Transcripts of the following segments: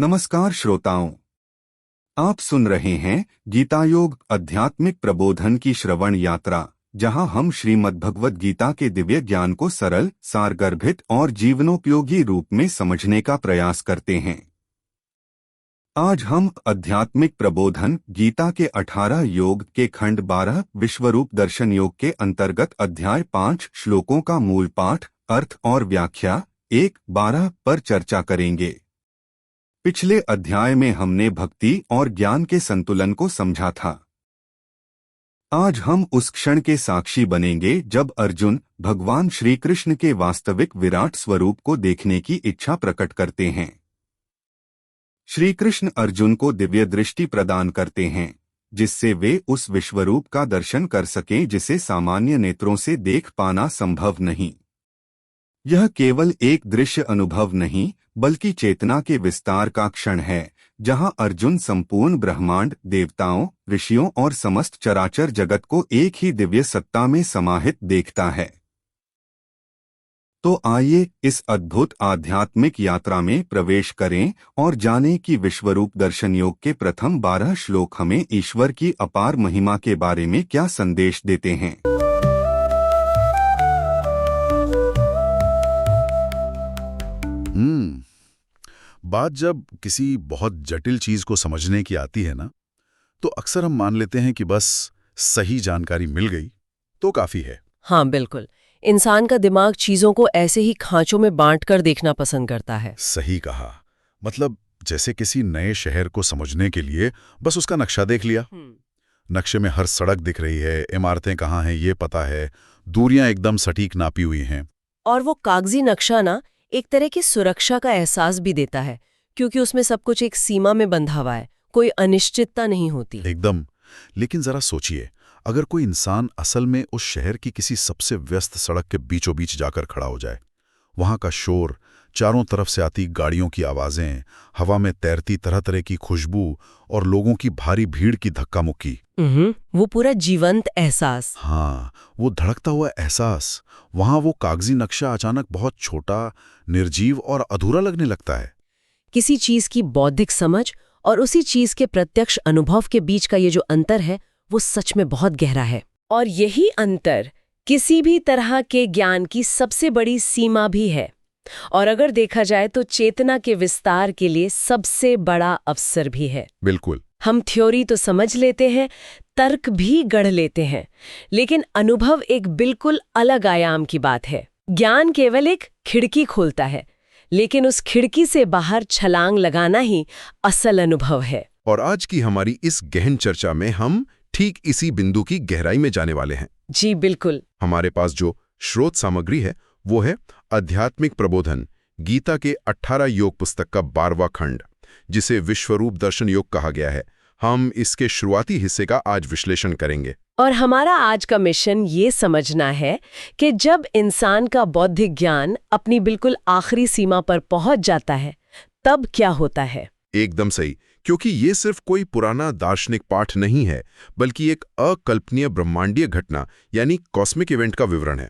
नमस्कार श्रोताओं, आप सुन रहे हैं गीतायोग आध्यात्मिक प्रबोधन की श्रवण यात्रा, जहां हम श्रीमद्भगवद गीता के दिव्य ज्ञान को सरल, सारगर्भित और जीवनोपयोगी रूप में समझने का प्रयास करते हैं। आज हम आध्यात्मिक प्रबोधन गीता के 18 योग के खंड 12 विश्वरूप दर्शन योग के अंतर्गत अध्याय 5 श्लोकों का मूल पाठ, अर्थ और व्याख्या 1-12 पर चर्चा करेंगे। पिछले अध्याय में हमने भक्ति और ज्ञान के संतुलन को समझा था। आज हम उस क्षण के साक्षी बनेंगे जब अर्जुन भगवान श्री कृष्ण के वास्तविक विराट स्वरूप को देखने की इच्छा प्रकट करते हैं। श्री कृष्ण अर्जुन को दिव्य दृष्टि प्रदान करते हैं, जिससे वे उस विश्वरूप का दर्शन कर सकें जिसे सामान्य नेत्रों से देख पाना संभव नहीं। यह केवल एक दृश्य अनुभव नहीं, बल्कि चेतना के विस्तार का क्षण है, जहां अर्जुन संपूर्ण ब्रह्मांड, देवताओं, ऋषियों और समस्त चराचर जगत को एक ही दिव्य सत्ता में समाहित देखता है। तो आइए इस अद्भुत आध्यात्मिक यात्रा में प्रवेश करें और जानें कि विश्वरूप दर्शन योग के प्रथम 12 श्लोक हमें ईश्वर की अपार महिमा के बारे में क्या संदेश देते हैं। बात जब किसी बहुत जटिल चीज को समझने की आती है ना, तो अक्सर हम मान लेते हैं कि बस सही जानकारी मिल गई तो काफी है। हाँ बिल्कुल, इंसान का दिमाग चीजों को ऐसे ही खांचों में बांटकर देखना पसंद करता है। सही कहा। मतलब जैसे किसी नए शहर को समझने के लिए बस उसका नक्शा देख लिया। नक्शे में हर सड़क दिख रही है, इमारतें कहाँ हैं ये पता है, दूरियां एकदम सटीक नापी हुई हैं। और वो कागजी नक्शा ना एक तरह की सुरक्षा का एहसास भी देता है, क्योंकि उसमें सब कुछ एक सीमा में बंधा हुआ है, कोई अनिश्चितता नहीं होती। एकदम। लेकिन जरा सोचिए, अगर कोई इंसान असल में उस शहर की किसी सबसे व्यस्त सड़क के बीचों बीच जाकर खड़ा हो जाए, वहां का शोर, चारों तरफ से आती गाड़ियों की आवाजें, हवा में तैरती तरह तरह की खुशबू और लोगों की भारी भीड़ की धक्का मुक्की, वो पूरा जीवंत एहसास। हाँ, वो धड़कता हुआ एहसास, वहां वो कागजी नक्शा अचानक बहुत छोटा, निर्जीव और अधूरा लगने लगता है। किसी चीज की बौद्धिक समझ और उसी चीज के प्रत्यक्ष अनुभव के बीच का ये जो अंतर है, वो सच में बहुत गहरा है। और यही अंतर किसी भी तरह के ज्ञान की सबसे बड़ी सीमा भी है, और अगर देखा जाए तो चेतना के विस्तार के लिए सबसे बड़ा अवसर भी है। बिल्कुल। हम थ्योरी तो समझ लेते हैं, तर्क भी गढ़ लेते हैं, लेकिन अनुभव एक बिल्कुल अलग आयाम की बात है। ज्ञान केवल एक खिड़की खोलता है, लेकिन उस खिड़की से बाहर छलांग लगाना ही असल अनुभव है। और आज की हमारी इस गहन चर्चा में हम ठीक इसी बिंदु की गहराई में जाने वाले हैं। जी बिल्कुल। हमारे पास जो स्रोत सामग्री है वो है आध्यात्मिक प्रबोधन गीता के 18 योग पुस्तक का 12वां खंड, जिसे विश्वरूप दर्शन योग कहा गया है। हम इसके शुरुआती हिस्से का आज विश्लेषण करेंगे। और हमारा आज का मिशन ये समझना है कि जब इंसान का बौद्धिक ज्ञान अपनी बिल्कुल आखिरी सीमा पर पहुंच जाता है, तब क्या होता है। एकदम सही, क्योंकि ये सिर्फ कोई पुराना दार्शनिक पाठ नहीं है, बल्कि एक अकल्पनीय ब्रह्मांडीय घटना यानी कॉस्मिक इवेंट का विवरण है।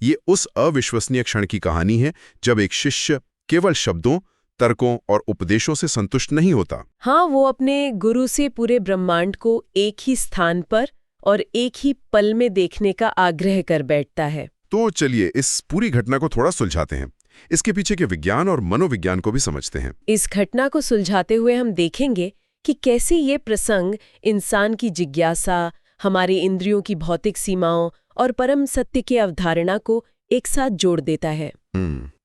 ये उस अविश्वसनीय क्षण की कहानी है जब एक शिष्य केवल शब्दों, तर्कों और उपदेशों से संतुष्ट नहीं होता। हाँ, वो अपने गुरु से पूरे ब्रह्मांड को एक ही स्थान पर और एक ही पल में देखने का आग्रह कर बैठता है। तो चलिए इस पूरी घटना को थोड़ा सुलझाते हैं, इसके पीछे के विज्ञान और मनोविज्ञान को भी समझते हैं। इस घटना को सुलझाते हुए हम देखेंगे कि कैसे ये प्रसंग इंसान की जिज्ञासा, हमारी इंद्रियों की भौतिक सीमाओं और परम सत्य की अवधारणा को एक साथ जोड़ देता है।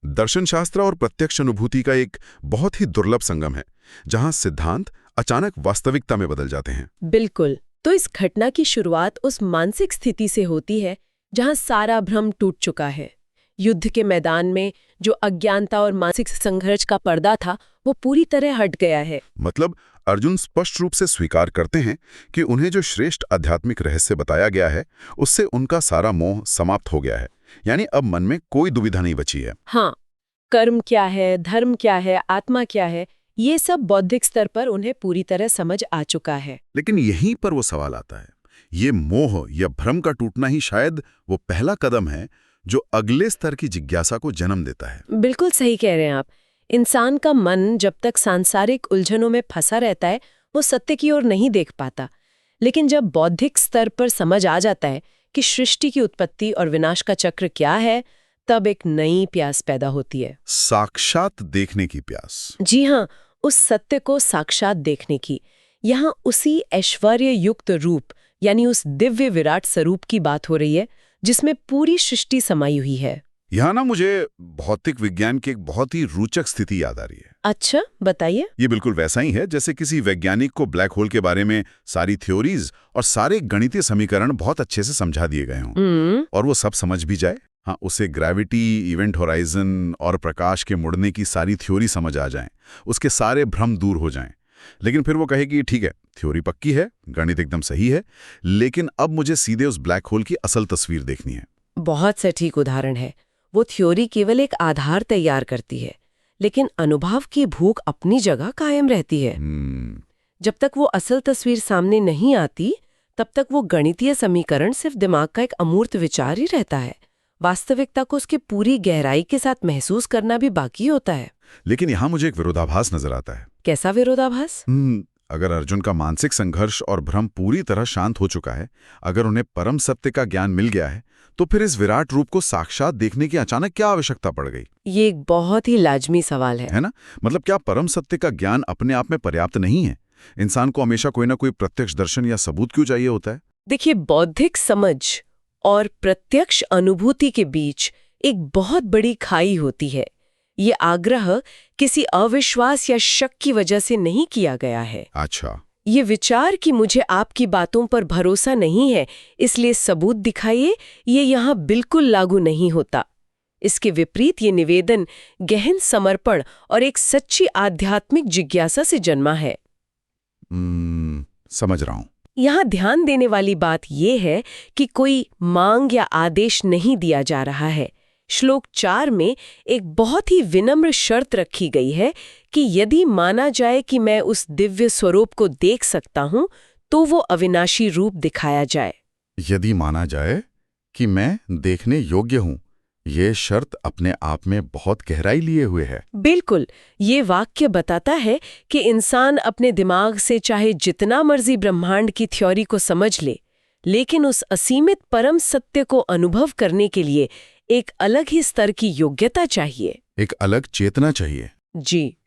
दर्शन शास्त्र और प्रत्यक्ष अनुभूति का एक बहुत ही दुर्लभ संगम है, जहां सिद्धांत अचानक वास्तविकता में बदल जाते हैं। बिल्कुल। तो इस घटना की शुरुआत उस मानसिक स्थिति से होती है जहां सारा भ्रम टूट चुका है। युद्ध के मैदान में जो अज्ञानता और मानसिक संघर्ष का पर्दा था, वो पूरी तरह हट गया है। मतलब अर्जुन स्पष्ट रूप से स्वीकार करते हैं कि उन्हें जो श्रेष्ठ आध्यात्मिक रहस्य बताया गया है, उससे उनका सारा मोह समाप्त हो गया है। यानी अब मन में कोई दुविधा नहीं बची है। हाँ, कर्म क्या है, धर्म क्या है, आत्मा क्या है, ये सब बौद्धिक स्तर पर उन्हें पूरी तरह समझ आ चुका है। लेकिन यहीं पर वो सवाल आता है, ये मोह या भ्रम का टूटना ही शायद वो पहला कदम है जो अगले स्तर की जिज्ञासा को जन्म देता है। बिल्कुल सही कह रहे हैं आप। इंसान का मन जब तक सांसारिक उलझनों में फंसा रहता है वो सत्य की ओर नहीं देख पाता। लेकिन जब बौद्धिक स्तर पर समझ आ जाता है कि सृष्टि की उत्पत्ति और विनाश का चक्र क्या है, तब एक नई प्यास पैदा होती है। साक्षात देखने की प्यास। जी हाँ, उस सत्य को साक्षात देखने की। यहाँ उसी ऐश्वर्य युक्त रूप यानी उस दिव्य विराट स्वरूप की बात हो रही है जिसमें पूरी सृष्टि समाई हुई है। यहाँ ना मुझे भौतिक विज्ञान की एक बहुत ही रोचक स्थिति याद आ रही है। अच्छा, बताइए। ये बिल्कुल वैसा ही है जैसे किसी वैज्ञानिक को ब्लैक होल के बारे में सारी थ्योरीज और सारे गणितीय समीकरण बहुत अच्छे से समझा दिए गए हों और वो सब समझ भी जाए। हाँ, उसे ग्रेविटी, इवेंट होराइजन और प्रकाश के मुड़ने की सारी थ्योरी समझ आ जाएं, उसके सारे भ्रम दूर हो जाएं। लेकिन फिर वो कहे कि ठीक है, थ्योरी पक्की है, गणित एकदम सही है, लेकिन अब मुझे सीधे उस ब्लैक होल की असल तस्वीर देखनी है। बहुत सटीक उदाहरण है। वो थ्योरी केवल एक आधार तैयार करती है, लेकिन अनुभव की भूख अपनी जगह कायम रहती है। जब तक वो असल तस्वीर सामने नहीं आती, तब तक वो गणितीय समीकरण सिर्फ दिमाग का एक अमूर्त विचार ही रहता है। वास्तविकता को उसकी पूरी गहराई के साथ महसूस करना भी बाकी होता है। लेकिन यहाँ मुझे एक विरोधाभास नजर आता है। कैसा विरोधाभास? अगर अर्जुन का मानसिक संघर्ष और भ्रम पूरी तरह शांत हो चुका है, अगर उन्हें परम सत्य का ज्ञान मिल गया है, तो फिर इस विराट रूप को साक्षात देखने की अचानक क्या आवश्यकता पड़ गई? ये एक बहुत ही लाजमी सवाल है ना? मतलब क्या परम सत्य का ज्ञान अपने आप में पर्याप्त नहीं है? इंसान को हमेशा कोई ना कोई प्रत्यक्ष दर्शन या सबूत क्यों चाहिए होता है? देखिए, बौद्धिक समझ और प्रत्यक्ष अनुभूति के बीच एक बहुत बड़ी खाई होती है। ये आग्रह किसी अविश्वास या शक की वजह से नहीं किया गया है। अच्छा। ये विचार कि मुझे आपकी बातों पर भरोसा नहीं है इसलिए सबूत दिखाइए, ये यहाँ बिल्कुल लागू नहीं होता। इसके विपरीत ये निवेदन गहन समर्पण और एक सच्ची आध्यात्मिक जिज्ञासा से जन्मा है। समझ रहा हूँ। यहाँ ध्यान देने वाली बात यह है कि कोई मांग या आदेश नहीं दिया जा रहा है। श्लोक 4 में एक बहुत ही विनम्र शर्त रखी गई है कि यदि माना जाए कि मैं उस दिव्य स्वरूप को देख सकता हूं, तो वो अविनाशी रूप दिखाया जाए। यदि माना जाए कि मैं देखने योग्य हूं, ये शर्त अपने आप में बहुत गहराई लिए हुए है। बिल्कुल, ये वाक्य बताता है कि इंसान अपने दिमाग से चाहे जितना मर्जी ब्रह्मांड की थ्योरी को समझ ले, लेकिन उस असीमित परम सत्य को अनुभव करने के लिए एक अलग ही स्तर की योग्यता चाहिए, एक अलग चेतना चाहिए। जी,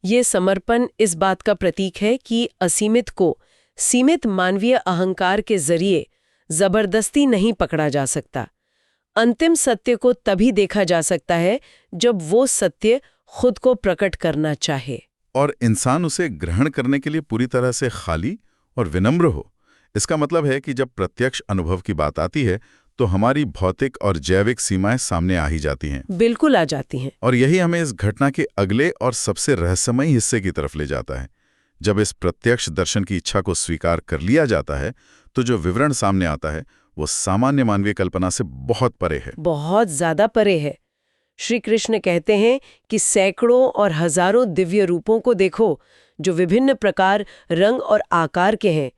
ये समर्पण इस बात का प्रतीक है कि असीमित को सीमित मानवीय अहंकार के जरिए जबरदस्ती नहीं पकड़ा जा सकता। अंतिम सत्य को तभी देखा जा सकता है जब वो सत्य खुद को प्रकट करना चाहे और इंसान उसे ग्रहण करने के लिए पूरी तरह से खाली और विनम्र हो। इसका मतलब है कि जब प्रत्यक्ष अनुभव की बात आती है तो हमारी भौतिक और जैविक सीमाएं सामने आ ही जाती हैं। बिल्कुल आ जाती हैं। और यही हमें इस घटना के अगले और सबसे रहस्यमयी हिस्से की तरफ ले जाता है। जब इस प्रत्यक्ष दर्शन की इच्छा को स्वीकार कर लिया जाता है तो जो विवरण सामने आता है वो सामान्य मानवीय कल्पना से बहुत परे है, बहुत ज्यादा परे है। श्री कृष्ण कहते हैं कि सैकड़ों और हजारों दिव्य रूपों को देखो जो विभिन्न प्रकार, रंग और आकार के हैं।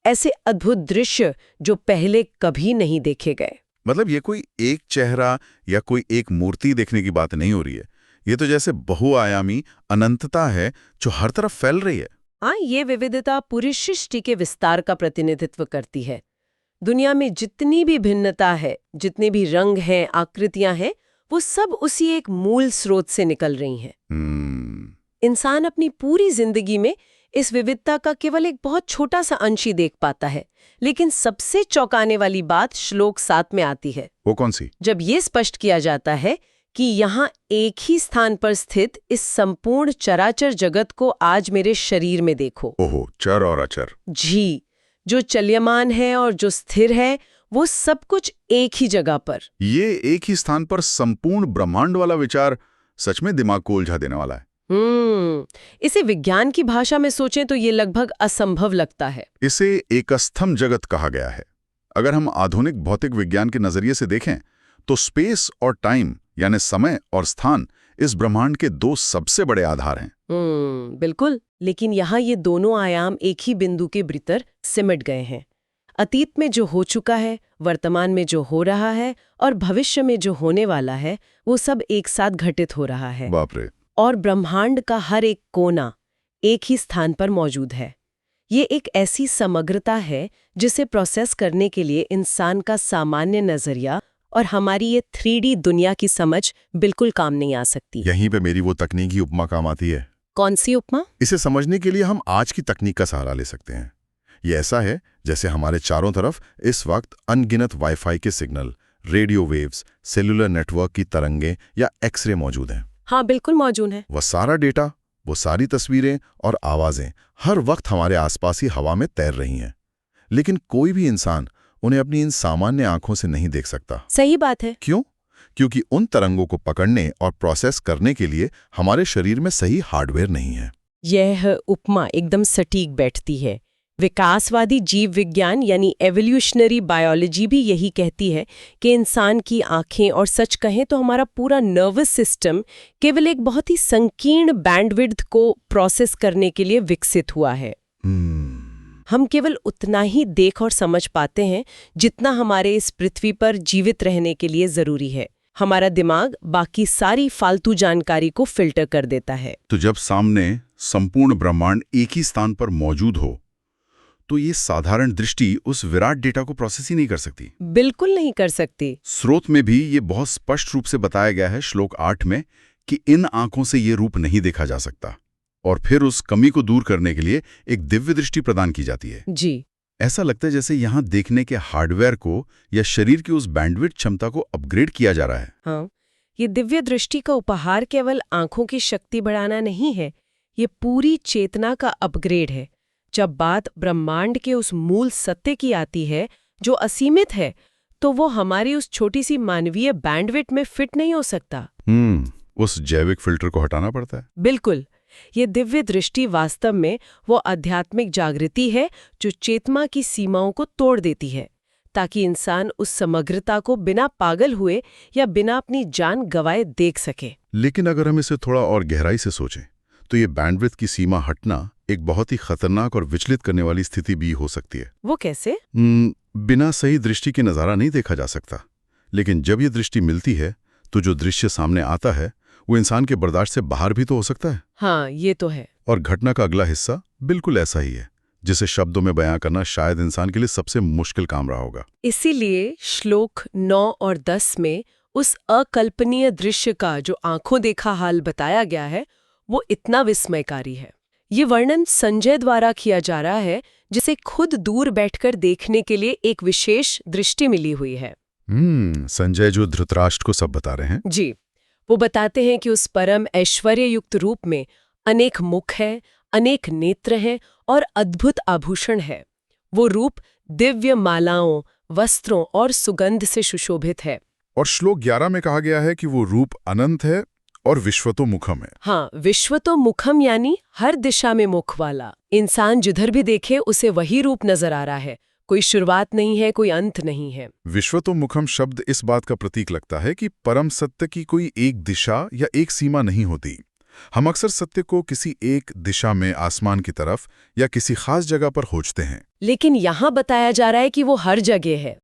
ऐसे अद्भुत दृश्य जो पहले कभी नहीं देखे गए। मतलब ये कोई एक चेहरा या कोई एक मूर्ति देखने की बात नहीं हो रही है। ये तो जैसे बहुआयामी अनंतता है जो हर तरफ फैल रही है। हाँ, ये विविधता पूरी सृष्टि के विस्तार का प्रतिनिधित्व करती है। दुनिया में जितनी भी भिन्नता है, जितने भी रंग हैं, आकृतियां हैं, वो सब उसी एक मूल स्रोत से निकल रही हैं। इंसान अपनी पूरी जिंदगी में इस विविधता का केवल एक बहुत छोटा सा अंश ही देख पाता है। लेकिन सबसे चौंकाने वाली बात श्लोक 7 में आती है। वो कौन सी? जब ये स्पष्ट किया जाता है कि यहाँ एक ही स्थान पर स्थित इस संपूर्ण चराचर जगत को आज मेरे शरीर में देखो। ओहो, चर और अचर। जी, जो चल्यमान है और जो स्थिर है, वो सब कुछ एक ही जगह पर। ये एक ही स्थान पर संपूर्ण ब्रह्मांड वाला विचार सच में दिमाग को उलझा देने वाला है। इसे विज्ञान की भाषा में सोचें तो ये लगभग असंभव लगता है। इसे एकस्थम जगत कहा गया है। अगर हम आधुनिक भौतिक विज्ञान के नजरिए से देखें तो स्पेस और टाइम यानी समय और स्थान इस ब्रह्मांड के दो सबसे बड़े आधार हैं। बिल्कुल, लेकिन यहाँ ये दोनों आयाम एक ही बिंदु के भीतर सिमट गए हैं। अतीत में जो हो चुका है, वर्तमान में जो हो रहा है और भविष्य में जो होने वाला है, वो सब एक साथ घटित हो रहा है। बाप रे। और ब्रह्मांड का हर एक कोना एक ही स्थान पर मौजूद है। ये एक ऐसी समग्रता है जिसे प्रोसेस करने के लिए इंसान का सामान्य नजरिया और हमारी ये 3D दुनिया की समझ बिल्कुल काम नहीं आ सकती। यहीं पे मेरी वो तकनीकी उपमा काम आती है। कौन सी उपमा? इसे समझने के लिए हम आज की तकनीक का सहारा ले सकते हैं। ये ऐसा है जैसे हमारे चारों तरफ इस वक्त अनगिनत वाईफाई के signal, radio waves, cellular network की तरंगें या एक्सरे मौजूद हैं। हाँ, बिल्कुल मौजूद है। वह सारा डेटा, वो सारी तस्वीरें और आवाजें हर वक्त हमारे आसपास ही हवा में तैर रही हैं। लेकिन कोई भी इंसान उन्हें अपनी इन सामान्य आंखों से नहीं देख सकता। सही बात है। क्यों? क्योंकि उन तरंगों को पकड़ने और प्रोसेस करने के लिए हमारे शरीर में सही हार्डवेयर नहीं है। यह उपमा एकदम सटीक बैठती है। विकासवादी जीव विज्ञान यानी एवोल्यूशनरी बायोलॉजी भी यही कहती है कि इंसान की आंखें और सच कहें तो हमारा पूरा नर्वस सिस्टम केवल एक बहुत ही संकीर्ण बैंडविड्थ को प्रोसेस करने के लिए विकसित हुआ है। हम केवल उतना ही देख और समझ पाते हैं जितना हमारे इस पृथ्वी पर जीवित रहने के लिए जरूरी है। हमारा दिमाग बाकी सारी फालतू जानकारी को फिल्टर कर देता है। तो जब सामने संपूर्ण ब्रह्मांड एक ही स्थान पर मौजूद हो तो ये साधारण दृष्टि उस विराट डेटा को प्रोसेस ही नहीं कर सकती। बिल्कुल नहीं कर सकती। स्रोत में भी ये बहुत स्पष्ट रूप से बताया गया है श्लोक 8 में कि इन आंखों से ये रूप नहीं देखा जा सकता, और फिर उस कमी को दूर करने के लिए एक दिव्य दृष्टि प्रदान की जाती है। जी। ऐसा लगता है जैसे यहाँ देखने के हार्डवेयर को या शरीर की उस बैंडविड्थ क्षमता को अपग्रेड किया जा रहा है। हाँ, ये दिव्य दृष्टि का उपहार केवल आंखों की शक्ति बढ़ाना नहीं है, ये पूरी चेतना का अपग्रेड है। जब बात ब्रह्मांड के उस मूल सत्य की आती है जो असीमित है, तो वो हमारी उस छोटी सी मानवीय बैंडविड्थ में फिट नहीं हो सकता। उस जैविक फिल्टर को हटाना पड़ता है। बिल्कुल। ये दिव्य दृष्टि वास्तव में वो आध्यात्मिक जागृति है जो चेतना की सीमाओं को तोड़ देती है, ताकि इंसान उस समग्रता को बिना पागल हुए या बिना अपनी जान गंवाए देख सके। लेकिन अगर हम इसे थोड़ा और गहराई से सोचें तो ये बैंडविड्थ की सीमा हटना एक बहुत ही खतरनाक और विचलित करने वाली स्थिति भी हो सकती है। वो कैसे? बिना सही दृष्टि के नज़ारा नहीं देखा जा सकता, लेकिन जब ये दृष्टि मिलती है तो जो दृश्य सामने आता है वो इंसान के बर्दाश्त से बाहर भी तो हो सकता है। हाँ, ये तो है। और घटना का अगला हिस्सा बिल्कुल ऐसा ही है, जिसे शब्दों में बयां करना शायद इंसान के लिए सबसे मुश्किल काम रहा होगा। इसीलिए श्लोक 9 और 10 में उस अकल्पनीय दृश्य का जो आंखों देखा हाल बताया गया है वो इतना विस्मयकारी है। ये वर्णन संजय द्वारा किया जा रहा है, जिसे खुद दूर बैठकर देखने के लिए एक विशेष दृष्टि मिली हुई है। संजय जो धृतराष्ट्र को सब बता रहे हैं। जी, वो बताते हैं कि उस परम ऐश्वर्ययुक्त रूप में अनेक मुख हैं, अनेक नेत्र हैं और अद्भुत आभूषण है। वो रूप दिव्य मालाओं, वस्त्रों और सुगंध से सुशोभित है। और श्लोक 11 में कहा गया है कि वो रूप अनंत है और विश्वतोमुखम है। हाँ, विश्वतोमुखम यानी हर दिशा में मुख वाला। इंसान जिधर भी देखे उसे वही रूप नजर आ रहा है। कोई शुरुआत नहीं है, कोई अंत नहीं है। विश्वतोमुखम शब्द इस बात का प्रतीक लगता है कि परम सत्य की कोई एक दिशा या एक सीमा नहीं होती। हम अक्सर सत्य को किसी एक दिशा में आसमान की तरफ या किसी खास जगह पर खोजते हैं, लेकिन यहाँ बताया जा रहा है कि वो हर जगह है।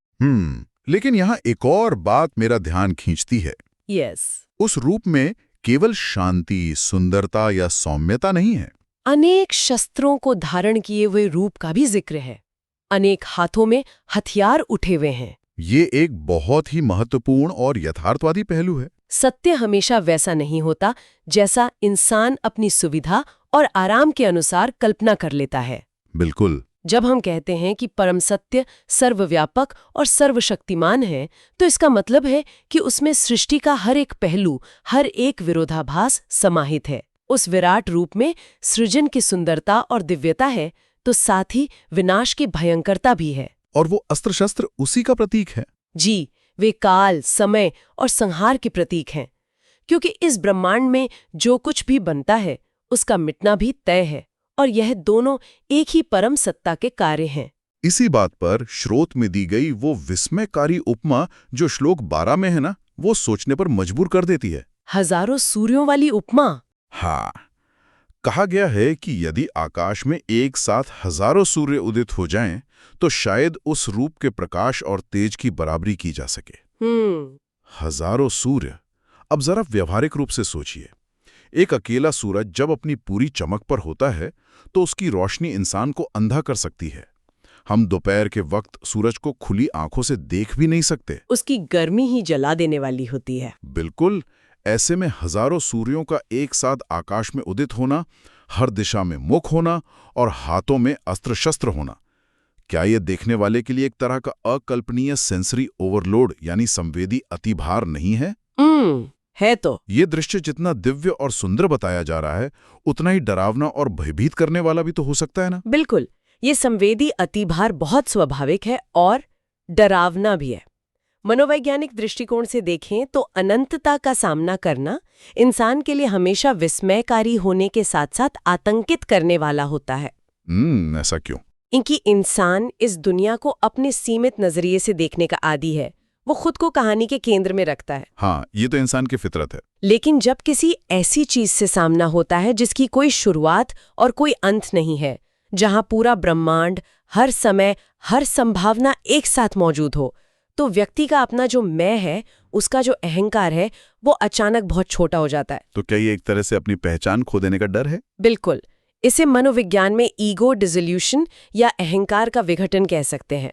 लेकिन यहाँ एक और बात मेरा ध्यान खींचती है। यस। उस रूप में केवल शांति, सुंदरता या सौम्यता नहीं है। अनेक शस्त्रों को धारण किए हुए रूप का भी जिक्र है। अनेक हाथों में हथियार उठे हुए हैं। ये एक बहुत ही महत्वपूर्ण और यथार्थवादी पहलू है। सत्य हमेशा वैसा नहीं होता जैसा इंसान अपनी सुविधा और आराम के अनुसार कल्पना कर लेता है। बिल्कुल। जब हम कहते हैं कि परम सत्य सर्वव्यापक और सर्वशक्तिमान है, तो इसका मतलब है कि उसमें सृष्टि का हर एक पहलू, हर एक विरोधाभास समाहित है। उस विराट रूप में सृजन की सुंदरता और दिव्यता है, तो साथ ही विनाश की भयंकरता भी है। और वो अस्त्र शस्त्र उसी का प्रतीक है। जी, वे काल, समय और संहार के प्रतीक हैं। क्योंकि इस ब्रह्मांड में जो कुछ भी बनता है उसका मिटना भी तय है, और यह दोनों एक ही परम सत्ता के कार्य हैं। इसी बात पर श्रोत में दी गई वो विस्मयकारी उपमा जो श्लोक 12 में है ना, वो सोचने पर मजबूर कर देती है। हजारों सूर्यों वाली उपमा। हाँ, कहा गया है कि यदि आकाश में एक साथ हजारों सूर्य उदित हो जाएं, तो शायद उस रूप के प्रकाश और तेज की बराबरी की जा सके। हजारों सूर्य। अब जरा व्यवहारिक रूप से सोचिए, एक अकेला सूरज जब अपनी पूरी चमक पर होता है तो उसकी रोशनी इंसान को अंधा कर सकती है। हम दोपहर के वक्त सूरज को खुली आंखों से देख भी नहीं सकते। उसकी गर्मी ही जला देने वाली होती है। बिल्कुल। ऐसे में हजारों सूर्यों का एक साथ आकाश में उदित होना, हर दिशा में मुख होना और हाथों में अस्त्र शस्त्र होना, क्या ये देखने वाले के लिए एक तरह का अकल्पनीय सेंसरी ओवरलोड यानी संवेदी अतिभार नहीं है? है तो। ये दृश्य जितना दिव्य और सुंदर बताया जा रहा है, उतना ही डरावना और भयभीत करने वाला भी तो हो सकता है ना? बिल्कुल। ये संवेदी अतिभार बहुत स्वाभाविक है और डरावना भी है। मनोवैज्ञानिक दृष्टिकोण से देखें तो अनंतता का सामना करना इंसान के लिए हमेशा विस्मयकारी होने के साथ साथ आतंकित करने वाला होता है। ऐसा क्यों? इनकी इंसान इस दुनिया को अपने सीमित नजरिए से देखने का आदी है। वो खुद को कहानी के केंद्र में रखता है। हाँ, ये तो इंसान की फितरत है। लेकिन जब किसी ऐसी चीज से सामना होता है जिसकी कोई शुरुआत और कोई अंत नहीं है, जहां पूरा ब्रह्मांड, हर समय, हर संभावना एक साथ मौजूद हो, तो व्यक्ति का अपना जो मैं है, उसका जो अहंकार है, वो अचानक बहुत छोटा हो जाता है। तो क्या ये एक तरह से अपनी पहचान खो देने का डर है? बिल्कुल। इसे मनोविज्ञान में ईगो डिसोल्यूशन या अहंकार का विघटन कह सकते हैं।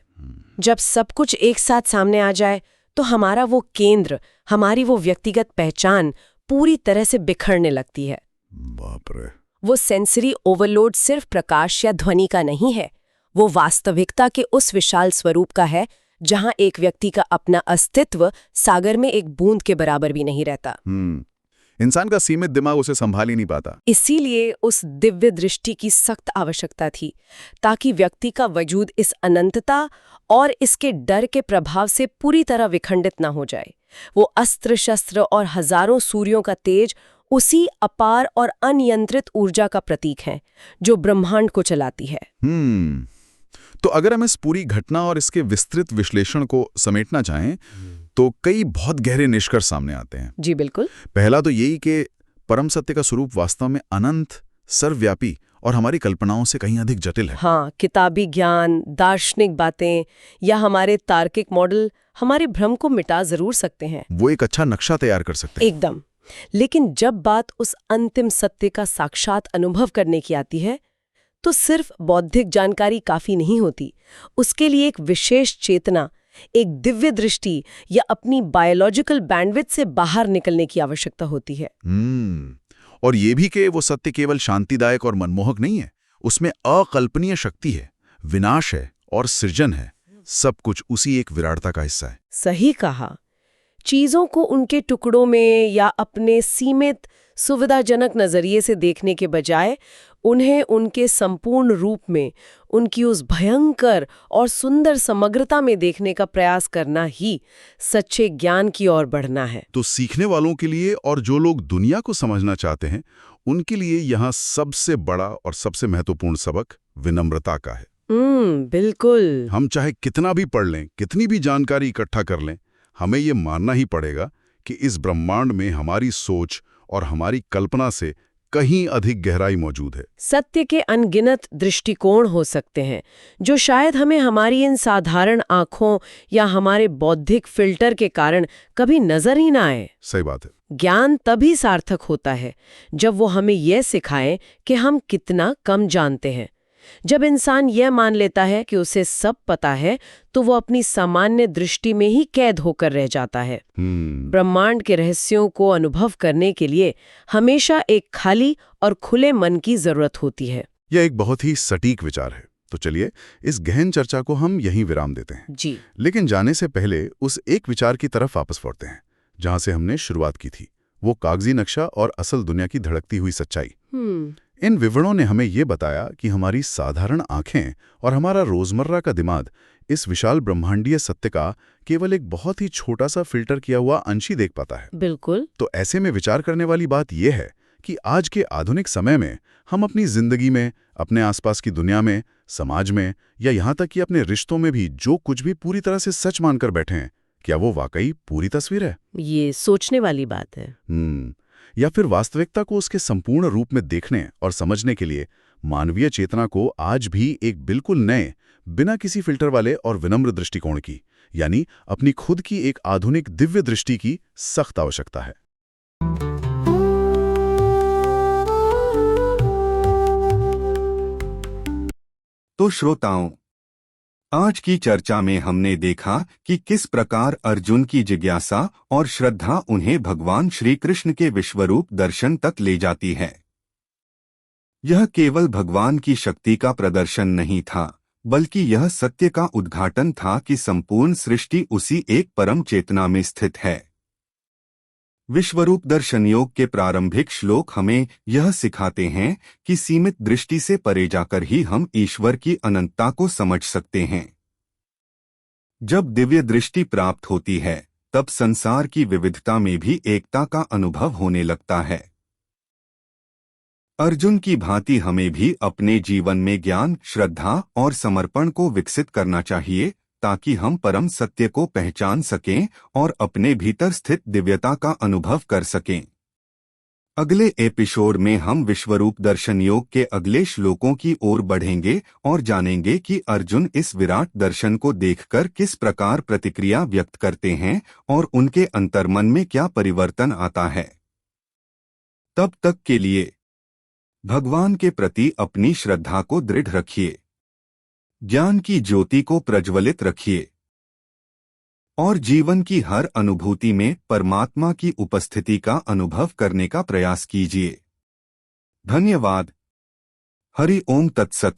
जब सब कुछ एक साथ सामने आ जाए तो हमारा वो केंद्र, हमारी वो व्यक्तिगत पहचान पूरी तरह से बिखरने लगती है। बाप रे। वो सेंसरी ओवरलोड सिर्फ प्रकाश या ध्वनि का नहीं है, वो वास्तविकता के उस विशाल स्वरूप का है जहां एक व्यक्ति का अपना अस्तित्व सागर में एक बूंद के बराबर भी नहीं रहता। इंसान का सीमित दिमाग उसे संभाल ही नहीं पाता। इसीलिए उस दिव्य दृष्टि की सख्त आवश्यकता थी, ताकि व्यक्ति का वजूद इस अनंतता और इसके डर के प्रभाव से पूरी तरह विखंडित न हो जाए। वो अस्त्र शस्त्र और हजारों सूर्यों का तेज उसी अपार और अनियंत्रित ऊर्जा का प्रतीक है जो ब्रह्मांड को चलाती है। तो अगर हम इस पूरी घटना और इसके विस्तृत विश्लेषण को समेटना चाहें तो कई बहुत गहरे निष्कर्ष सामने आते हैं। जी बिल्कुल। पहला तो यही कि परम सत्य का स्वरूप वास्तव में अनंत, सर्वव्यापी और हमारी कल्पनाओं से कहीं अधिक जटिल है। हाँ, किताबी ज्ञान, दार्शनिक बातें या हमारे तार्किक मॉडल हमारे भ्रम को मिटा जरूर सकते हैं। वो एक अच्छा नक्शा तैयार कर सकते हैं। एकदम। लेकिन जब बात उस अंतिम सत्य का साक्षात अनुभव करने की आती है तो सिर्फ बौद्धिक जानकारी काफी नहीं होती। उसके लिए एक विशेष चेतना, एक दिव्य दृष्टि या अपनी बायोलॉजिकल बैंडविड्थ से बाहर निकलने की आवश्यकता होती है। और ये भी कि वो सत्य केवल शांतिदायक और मनमोहक नहीं है, उसमें अकल्पनीय शक्ति है, विनाश है और सृजन है। सब कुछ उसी एक विराटता का हिस्सा है। सही कहा। चीजों को उनके टुकड़ों में या अपने सीमित सुविधाजनक नजरिए से देखने के बजाय उन्हें उनके संपूर्ण रूप में, उनकी उस भयंकर और सुंदर समग्रता में देखने का प्रयास करना ही सच्चे ज्ञान की ओर बढ़ना है। तो सीखने वालों के लिए और जो लोग दुनिया को समझना चाहते हैं, उनके लिए यहाँ सबसे बड़ा और सबसे महत्वपूर्ण सबक विनम्रता का है। बिल्कुल। हम चाहे कितना भी पढ़ लें, कितनी भी जानकारी इकट्ठा कर लें, हमें ये मानना ही पड़ेगा कि इस ब्रह्मांड में हमारी सोच और हमारी कल्पना से कहीं अधिक गहराई मौजूद है। सत्य के अनगिनत दृष्टिकोण हो सकते हैं जो शायद हमें हमारी इन साधारण आंखों या हमारे बौद्धिक फिल्टर के कारण कभी नजर ही ना आए। सही बात है। ज्ञान तभी सार्थक होता है जब वो हमें यह सिखाए कि हम कितना कम जानते हैं। जब इंसान यह मान लेता है कि उसे सब पता है तो वो अपनी सामान्य दृष्टि में ही कैद होकर रह जाता है। ब्रह्मांड के रहस्यों को अनुभव करने के लिए हमेशा एक खाली और खुले मन की जरूरत होती है। यह एक बहुत ही सटीक विचार है। तो चलिए इस गहन चर्चा को हम यहीं विराम देते हैं। जी। लेकिन जाने से पहले उस एक विचार की तरफ वापस लौटते हैं जहां से हमने शुरुआत की थी, वो कागजी नक्शा और असल दुनिया की धड़कती हुई सच्चाई। इन विवरणों ने हमें ये बताया कि हमारी साधारण आंखें और हमारा रोजमर्रा का दिमाग इस विशाल ब्रह्मांडीय सत्य का केवल एक बहुत ही छोटा सा फिल्टर किया हुआ अंश ही देख पाता है। बिल्कुल। तो ऐसे में विचार करने वाली बात यह है कि आज के आधुनिक समय में हम अपनी जिंदगी में, अपने आसपास की दुनिया में, समाज में या यहाँ तक कि अपने रिश्तों में भी जो कुछ भी पूरी तरह से सच मानकर बैठे हैं, क्या वो वाकई पूरी तस्वीर है? ये सोचने वाली बात है। या फिर वास्तविकता को उसके संपूर्ण रूप में देखने और समझने के लिए मानवीय चेतना को आज भी एक बिल्कुल नए, बिना किसी फिल्टर वाले और विनम्र दृष्टिकोण की, यानी अपनी खुद की एक आधुनिक दिव्य दृष्टि की सख्त आवश्यकता है। तो श्रोताओं, आज की चर्चा में हमने देखा कि किस प्रकार अर्जुन की जिज्ञासा और श्रद्धा उन्हें भगवान श्री कृष्ण के विश्वरूप दर्शन तक ले जाती है। यह केवल भगवान की शक्ति का प्रदर्शन नहीं था, बल्कि यह सत्य का उद्घाटन था कि संपूर्ण सृष्टि उसी एक परम चेतना में स्थित है। विश्वरूप दर्शन योग के प्रारंभिक श्लोक हमें यह सिखाते हैं कि सीमित दृष्टि से परे जाकर ही हम ईश्वर की अनंतता को समझ सकते हैं। जब दिव्य दृष्टि प्राप्त होती है, तब संसार की विविधता में भी एकता का अनुभव होने लगता है। अर्जुन की भांति हमें भी अपने जीवन में ज्ञान, श्रद्धा और समर्पण को विकसित करना चाहिए, ताकि हम परम सत्य को पहचान सकें और अपने भीतर स्थित दिव्यता का अनुभव कर सकें। अगले एपिसोड में हम विश्वरूप दर्शन योग के अगले श्लोकों की ओर बढ़ेंगे और जानेंगे कि अर्जुन इस विराट दर्शन को देखकर किस प्रकार प्रतिक्रिया व्यक्त करते हैं और उनके अंतर्मन में क्या परिवर्तन आता है। तब तक के लिए भगवान के प्रति अपनी श्रद्धा को दृढ़ रखिए, ज्ञान की ज्योति को प्रज्वलित रखिए और जीवन की हर अनुभूति में परमात्मा की उपस्थिति का अनुभव करने का प्रयास कीजिए। धन्यवाद। हरि ओम तत्सत।